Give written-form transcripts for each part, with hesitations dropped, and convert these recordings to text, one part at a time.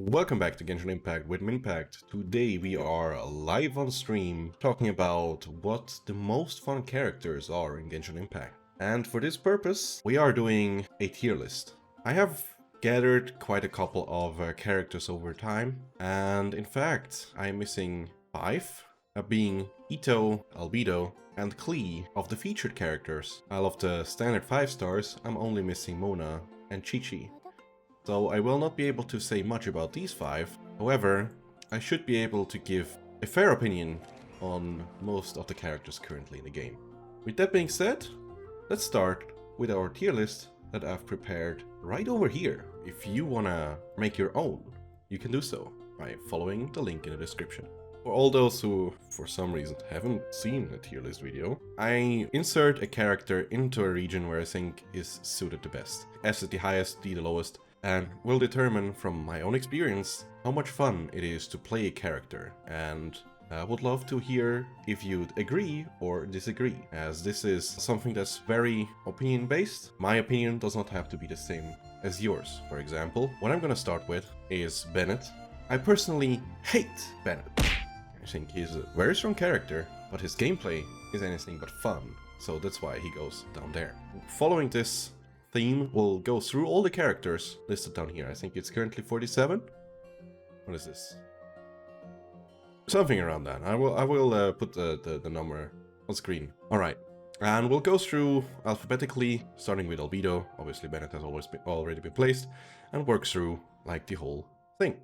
Welcome back to Genshin Impact with Minpact. Today we are live on stream talking about what the most fun characters are in Genshin Impact. And for this purpose, we are doing a tier list. I have gathered quite a couple of characters over time, and in fact, I'm missing 5, being Ito, Albedo, and Qiqi of the featured characters. While of the standard 5 stars, I'm only missing Mona and Qiqi. So I will not be able to say much about these 5, however, I should be able to give a fair opinion on most of the characters currently in the game. With that being said, let's start with our tier list that I've prepared right over here. If you wanna make your own, you can do so by following the link in the description. For all those who, for some reason, haven't seen a tier list video, I insert a character into a region where I think is suited the best. S is the highest, D the lowest, and will determine from my own experience how much fun it is to play a character, and I would love to hear if you'd agree or disagree, as this is something that's very opinion based. My opinion does not have to be the same as yours. For example, what I'm gonna start with is Bennett. I personally hate Bennett. I think he's a very strong character, but his gameplay is anything but fun, so that's why he goes down there. Following this theme, we'll go through all the characters listed down here. I think it's currently 47. What is this? Something around that. I will put the number on screen. All right, and we'll go through alphabetically, starting with Albedo. Obviously, Bennett has already been placed, and work through like the whole thing.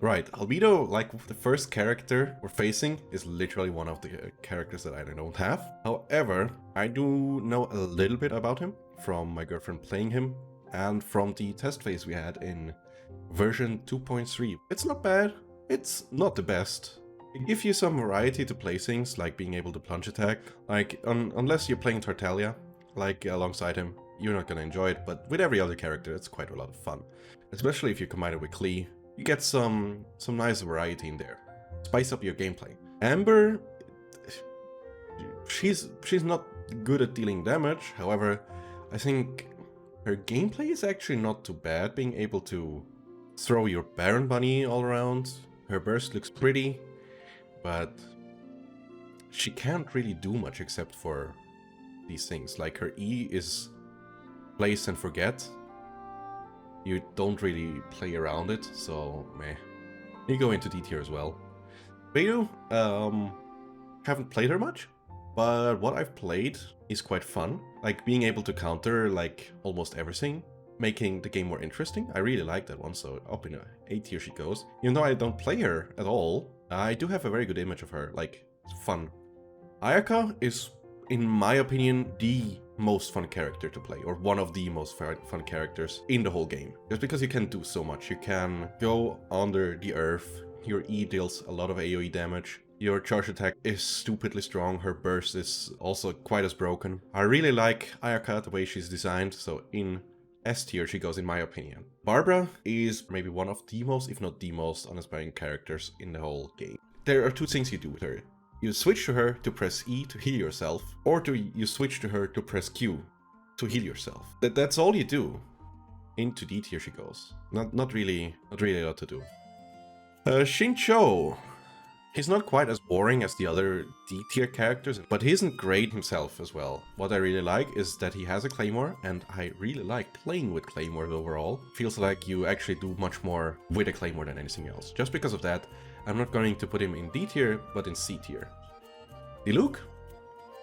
Right, Albedo, like the first character we're facing, is literally one of the characters that I don't have. However, I do know a little bit about him from my girlfriend playing him and from the test phase we had in version 2.3. It's not bad, it's not the best. It gives you some variety to placings, like being able to plunge attack. Like, unless you're playing Tartaglia, like alongside him, you're not gonna enjoy it, but with every other character it's quite a lot of fun. Especially if you combine it with Qiqi. You get some nice variety in there. Spice up your gameplay. Amber, she's not good at dealing damage. However, I think her gameplay is actually not too bad. Being able to throw your Baron Bunny all around. Her burst looks pretty, but she can't really do much except for these things. Like her E is place and forget. You don't really play around it, so meh. You go into D tier as well. Beidou, haven't played her much, but what I've played is quite fun. Like being able to counter like almost everything, making the game more interesting. I really like that one, so up in A tier she goes. Even though I don't play her at all, I do have a very good image of her, like it's fun. Ayaka is, in my opinion, the most fun character to play, or one of the most fun characters in the whole game. Just because you can do so much. You can go under the earth, your E deals a lot of AoE damage, your charge attack is stupidly strong, her burst is also quite as broken. I really like Ayaka, the way she's designed, so in S tier she goes in my opinion. Barbara is maybe one of the most, if not the most, uninspiring characters in the whole game. There are two things you do with her. You switch to her to press E to heal yourself, or you switch to her to press Q to heal yourself. That's all you do. Into D tier she goes. Not really a lot to do. Xingqiu. He's not quite as boring as the other D tier characters, but he isn't great himself as well. What I really like is that he has a Claymore, and I really like playing with Claymore overall. Feels like you actually do much more with a Claymore than anything else. Just because of that, I'm not going to put him in D tier, but in C tier. Diluc,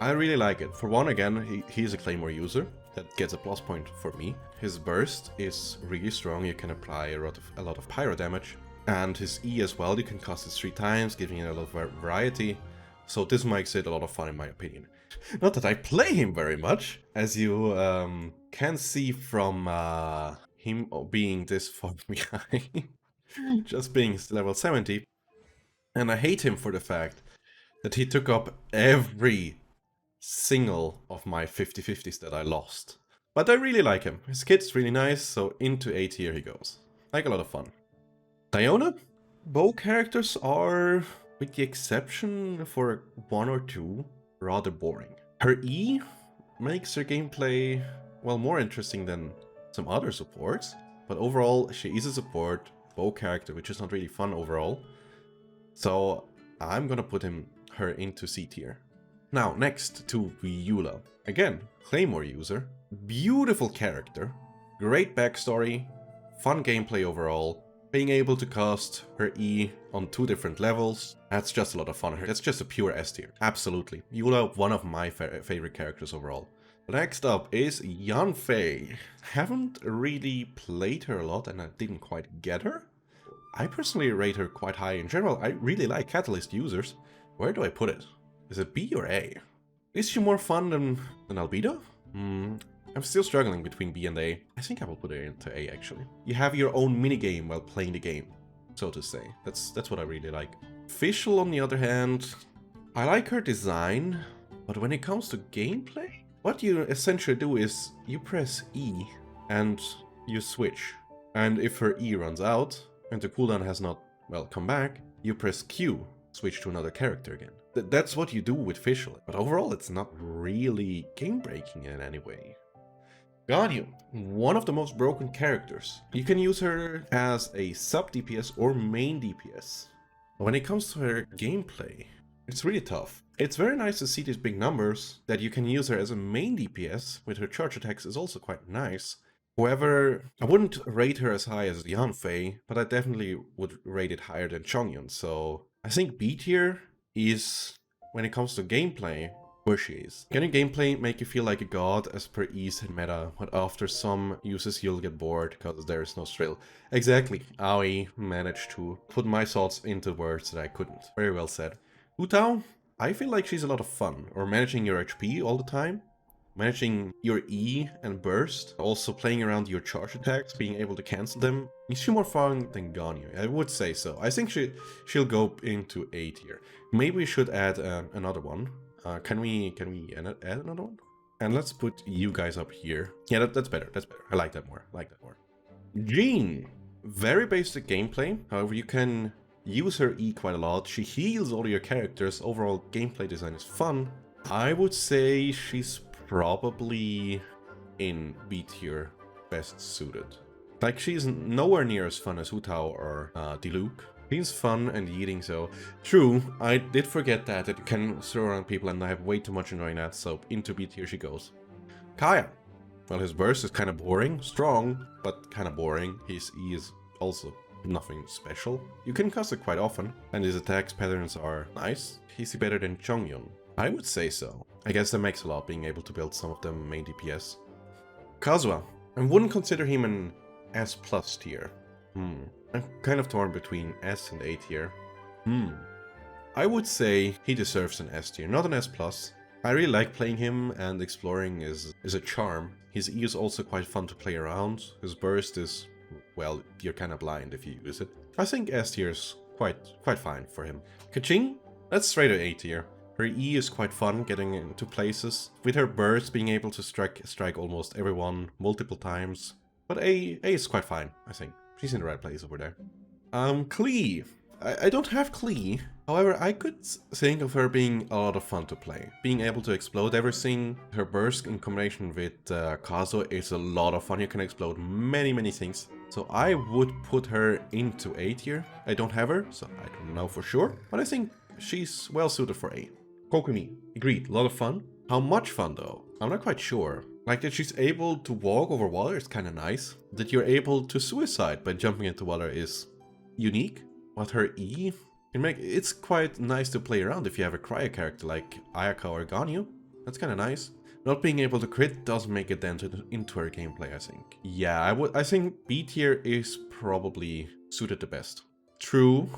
I really like it. For one, again, he's a Claymore user. That gets a plus point for me. His burst is really strong. You can apply a lot of pyro damage. And his E as well, you can cast it 3 times, giving it a lot of variety. So this makes it a lot of fun in my opinion. Not that I play him very much, as you can see from him being this far behind. Just being level 70. And I hate him for the fact that he took up every single of my 50/50s that I lost. But I really like him. His kit's really nice, so into A tier he goes. Like a lot of fun. Diona? Both characters are, with the exception for 1 or 2, rather boring. Her E makes her gameplay, well, more interesting than some other supports, but overall she is a support, bow character, which is not really fun overall. So I'm gonna put her into C tier. Now, next to Eula. Again, Claymore user. Beautiful character. Great backstory. Fun gameplay overall. Being able to cast her E on 2 different levels. That's just a lot of fun. That's just a pure S tier. Absolutely. Eula, one of my favorite characters overall. Next up is Yanfei. Haven't really played her a lot and I didn't quite get her. I personally rate her quite high in general. I really like Catalyst users. Where do I put it? Is it B or A? Is she more fun than Albedo? I'm still struggling between B and A. I think I will put her into A actually. You have your own minigame while playing the game, so to say. That's what I really like. Fischl on the other hand, I like her design, but when it comes to gameplay, what you essentially do is you press E and you switch. And if her E runs out and the cooldown has not, well, come back, you press Q, switch to another character again. That's what you do with Fischl, but overall it's not really game-breaking in any way. Ganyu, one of the most broken characters. You can use her as a sub DPS or main DPS. When it comes to her gameplay, it's really tough. It's very nice to see these big numbers. That you can use her as a main DPS with her charge attacks is also quite nice. However, I wouldn't rate her as high as Yanfei, but I definitely would rate it higher than Chongyun. So I think B tier is, when it comes to gameplay, where she is. Can your gameplay make you feel like a god as per E's meta, but after some uses you'll get bored because there is no thrill? Exactly. Aoi managed to put my thoughts into words that I couldn't. Very well said. Utao, I feel like she's a lot of fun, or managing your HP all the time, managing your E and burst, also playing around your charge attacks, being able to cancel them. Is she more fun than Ganyu? I would say so. I think she'll go into A tier. Maybe we should add another one. Can we add another one? And let's put you guys up here. Yeah, that's better. That's better. I like that more. Jean, very basic gameplay. However, you can use her E quite a lot. She heals all your characters. Overall gameplay design is fun. I would say she's probably in B tier, best suited. Like, she's nowhere near as fun as Utao or Diluc. She's fun and eating, so true. I did forget that it can throw around people and I have way too much enjoying that, so into B tier she goes. Kaeya. Well, his burst is kind of boring, strong, but kind of boring. His E is also nothing special. You can cast it quite often, and his attacks patterns are nice. Is he better than Chongyun? I would say so. I guess that makes a lot, being able to build some of them main DPS. Kazuha. I wouldn't consider him an S+ tier. I'm kind of torn between S and A tier. I would say he deserves an S tier, not an S+. I really like playing him, and exploring is a charm. His E is also quite fun to play around. His burst is, well, you're kind of blind if you use it. I think S tier is quite fine for him. Keqing? That's straight to A tier. Her E is quite fun getting into places, with her burst being able to strike almost everyone multiple times. But A is quite fine, I think. She's in the right place over there. Klee. I don't have Klee. However, I could think of her being a lot of fun to play. Being able to explode everything. Her burst in combination with Kazuha is a lot of fun. You can explode many things. So I would put her into A tier. I don't have her, so I don't know for sure. But I think she's well suited for A. Kokomi. Agreed, a lot of fun. How much fun though? I'm not quite sure. Like, that she's able to walk over water is kind of nice. That you're able to suicide by jumping into water is unique. But her E, it's quite nice to play around if you have a cryo character like Ayaka or Ganyu. That's kind of nice. Not being able to crit does make a dent into her gameplay, I think. Yeah, I think B tier is probably suited the best. True,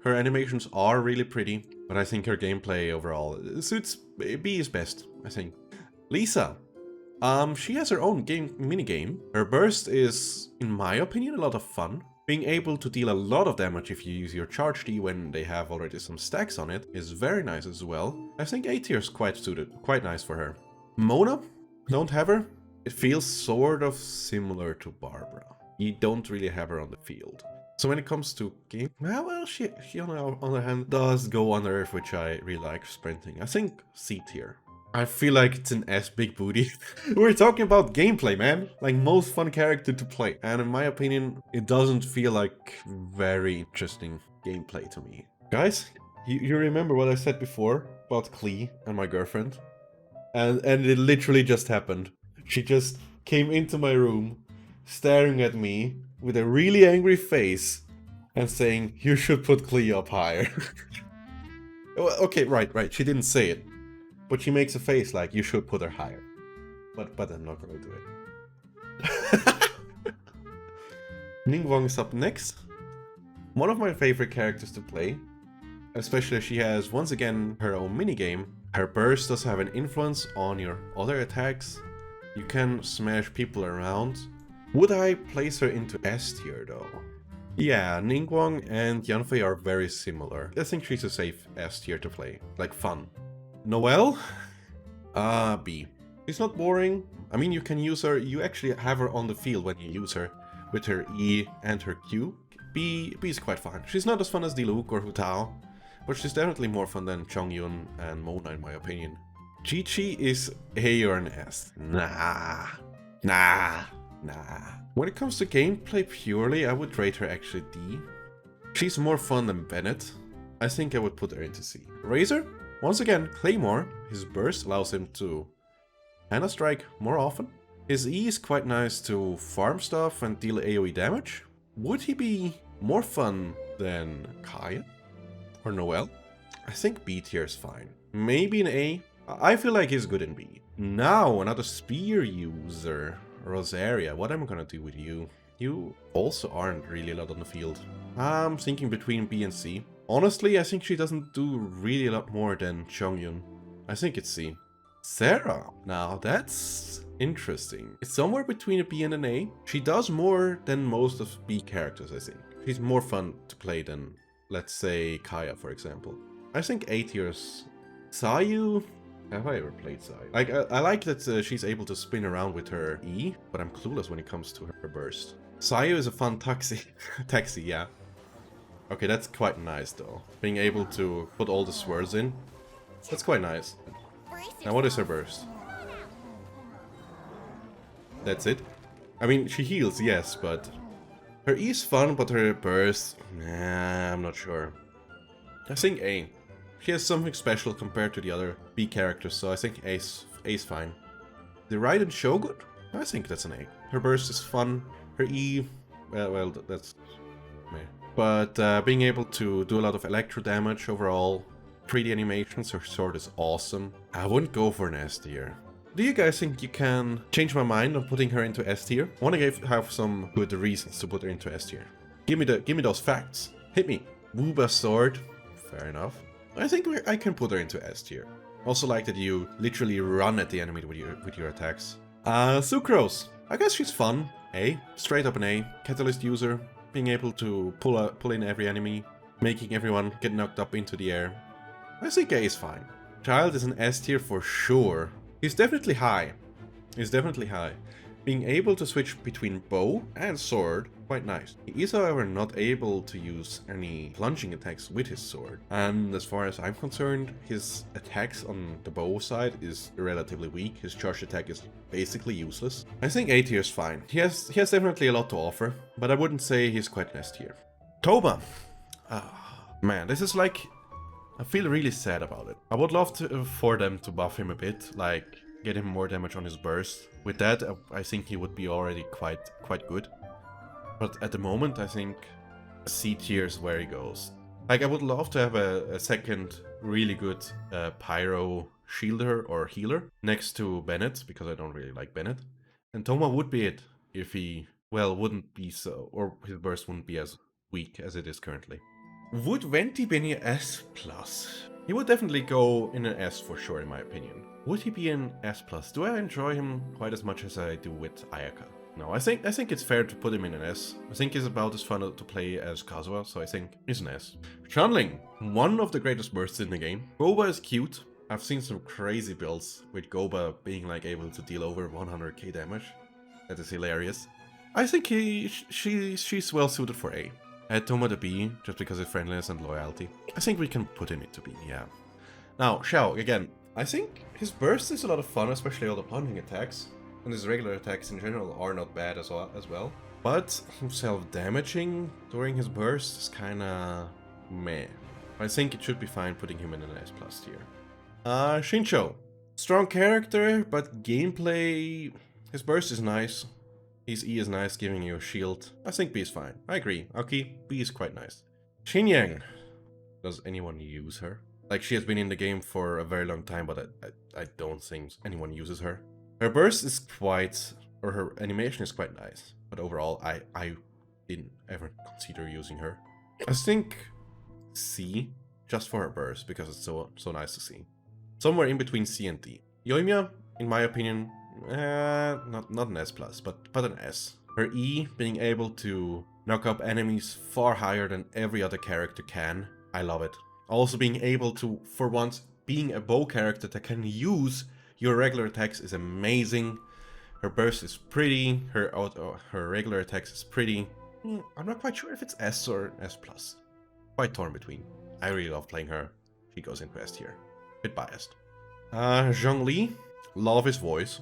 her animations are really pretty, but I think her gameplay overall suits B is best, I think. Lisa. She has her own minigame. Her burst is, in my opinion, a lot of fun. Being able to deal a lot of damage if you use your charge D when they have already some stacks on it is very nice as well. I think A tier is quite suited, quite nice for her. Mona? Don't have her. It feels sort of similar to Barbara. You don't really have her on the field. So when it comes to game, well, she on the other hand does go on Earth, which I really like, sprinting. I think C tier. I feel like it's an S big booty. We're talking about gameplay, man. Like, most fun character to play. And in my opinion, it doesn't feel like very interesting gameplay to me. Guys, you remember what I said before about Qiqi and my girlfriend? And it literally just happened. She just came into my room, staring at me with a really angry face and saying, "You should put Qiqi up higher." Okay, right. She didn't say it. But she makes a face like, "You should put her higher." But I'm not gonna do it. Ningguang is up next. One of my favorite characters to play. Especially as she has, once again, her own minigame. Her burst does have an influence on your other attacks. You can smash people around. Would I place her into S tier though? Yeah, Ningguang and Yanfei are very similar. I think she's a safe S tier to play. Like, fun. Noelle? B. She's not boring. I mean, you can use her, you actually have her on the field when you use her, with her E and her Q. B is quite fun. She's not as fun as Diluc or Hutao, but she's definitely more fun than Chongyun and Mona in my opinion. Qiqi is A or an S. Nah. When it comes to gameplay purely, I would rate her actually D. She's more fun than Bennett. I think I would put her into C. Razor? Once again, Claymore. His burst allows him to Hana strike more often. His E is quite nice to farm stuff and deal AoE damage. Would he be more fun than Kaeya or Noelle? I think B tier is fine. Maybe an A. I feel like he's good in B. Now another spear user, Rosaria. What am I gonna do with you? You also aren't really a lot on the field. I'm thinking between B and C. Honestly, I think she doesn't do really a lot more than Chongyun. I think it's C. Sara. Now that's interesting. It's somewhere between a B and an A. She does more than most of B characters, I think. She's more fun to play than, let's say, Kaeya, for example. I think A tiers. Sayu. Have I ever played Sayu? Like, I like that she's able to spin around with her E, but I'm clueless when it comes to her burst. Sayu is a fun taxi. Taxi, yeah. Okay, that's quite nice though. Being able to put all the swords in. That's quite nice. Now what is her burst? That's it? I mean, she heals, yes, but... Her E is fun, but her burst... Nah, I'm not sure. I think A. She has something special compared to the other B characters, so I think A's fine. The Raiden Shogun? I think that's an A. Her burst is fun. Her E... well, that's... meh. But being able to do a lot of electro damage overall, 3D animations, her sword is awesome. I wouldn't go for an S tier. Do you guys think you can change my mind on putting her into S tier? I want to have some good reasons to put her into S tier. Give me those facts. Hit me. Wooba sword. Fair enough. I think I can put her into S tier. Also like that you literally run at the enemy with your attacks. Sucrose. I guess she's fun. A. Straight up an A. Catalyst user. Being able to pull in every enemy, making everyone get knocked up into the air. I think A is fine. Child is an S tier for sure. He's definitely high. Being able to switch between bow and sword, quite nice. He is however not able to use any plunging attacks with his sword. And as far as I'm concerned, his attacks on the bow side is relatively weak. His charge attack is basically useless. I think A tier is fine. He has definitely a lot to offer, but I wouldn't say he's quite an S tier. Toba. Man, this is like... I feel really sad about it. I would love for them to buff him a bit, like get him more damage on his burst. With that, I think he would be already quite good. But at the moment, I think C tier is where he goes. Like, I would love to have a second really good pyro shielder or healer next to Bennett, because I don't really like Bennett. And Toma would be it if he, well, wouldn't be so, or his burst wouldn't be as weak as it is currently. Would Venti be an S+? He would definitely go in an S for sure, in my opinion. Would he be an S+? Do I enjoy him quite as much as I do with Ayaka? No, I think it's fair to put him in an S. I think he's about as fun to play as Kazuha, so I think he's an S. Chanling, one of the greatest bursts in the game. Goba is cute. I've seen some crazy builds with Goba being like able to deal over 100k damage. That is hilarious. I think she's well suited for A. Add Toma to B, just because of friendliness and loyalty. I think we can put him into B, yeah. Now, Xiao, again, I think his burst is a lot of fun, especially all the punching attacks. And his regular attacks in general are not bad as well. But self-damaging during his burst is kinda meh. I think it should be fine putting him in an S+ tier. Shincho. Strong character, but gameplay... His burst is nice. His E is nice, giving you a shield. I think B is fine. I agree. Okay, B is quite nice. Xinyan. Does anyone use her? Like, she has been in the game for a very long time, but I don't think anyone uses her. Her burst is quite... or her animation is quite nice. But overall, I didn't ever consider using her. I think C, just for her burst, because it's so nice to see. Somewhere in between C and D. Yoimiya, in my opinion, not an S+, but an S. Her E, being able to knock up enemies far higher than every other character can, I love it. Also being able to, for once, being a bow character that can use your regular attacks is amazing. Her burst is pretty, her regular attacks is pretty. I'm not quite sure if it's S or S+. Quite torn between. I really love playing her. She goes into S tier. Bit biased. Zhongli, love his voice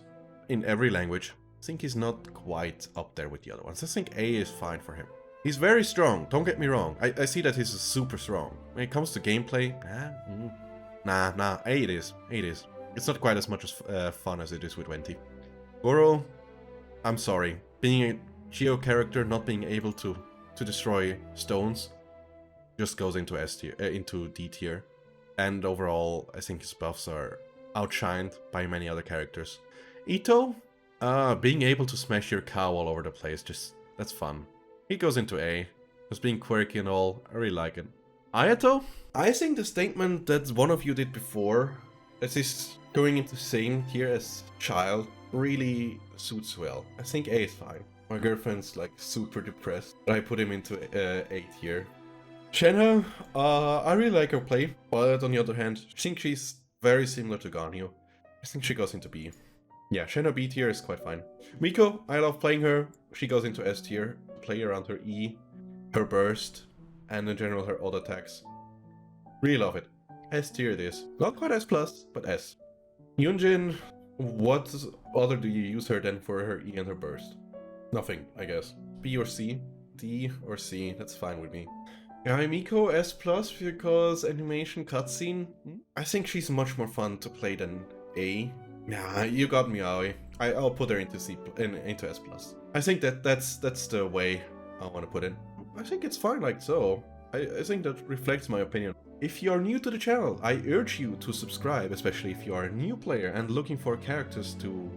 in every language. I think he's not quite up there with the other ones. I think A is fine for him. He's very strong, don't get me wrong. I see that he's super strong. When it comes to gameplay, nah, A it is. A it is. It's not quite as much as fun as it is with Venti. Goro, I'm sorry. Being a Geo character, not being able to destroy stones, just goes into S tier, into D tier. And overall, I think his buffs are outshined by many other characters. Ito, being able to smash your cow all over the place, that's fun. He goes into A, just being quirky and all, I really like it. Ayato, I think the statement that one of you did before, that is going into same tier as child, really suits well. I think A is fine. My girlfriend's like super depressed, but I put him into A tier. Shenhe, I really like her play, but on the other hand, I think she's very similar to Ganyu. I think she goes into B. Yeah, Shenhe B tier is quite fine. Miko, I love playing her. She goes into S tier. Play around her E, her burst, and in general her odd attacks. Really love it. S tier it is. Not quite S+, but S. Yunjin, what other do you use her than for her E and her burst? Nothing, I guess. B or C? D or C, that's fine with me. Yae Miko S+ because animation cutscene. I think she's much more fun to play than A. Nah, you got me, Aoi. I'll put her into into S+. I think that's the way I want to put it. I think it's fine like so. I think that reflects my opinion. If you are new to the channel, I urge you to subscribe, especially if you are a new player and looking for characters to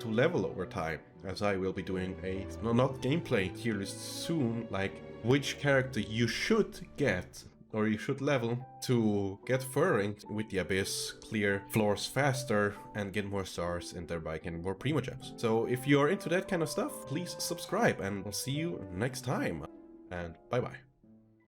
level over time, as I will be doing a not gameplay tier list soon, like which character you should get or you should level to get further with the Abyss, clear floors faster, and get more stars and thereby get more Primo Gems. So if you're into that kind of stuff, please subscribe and I'll see you next time. And bye bye.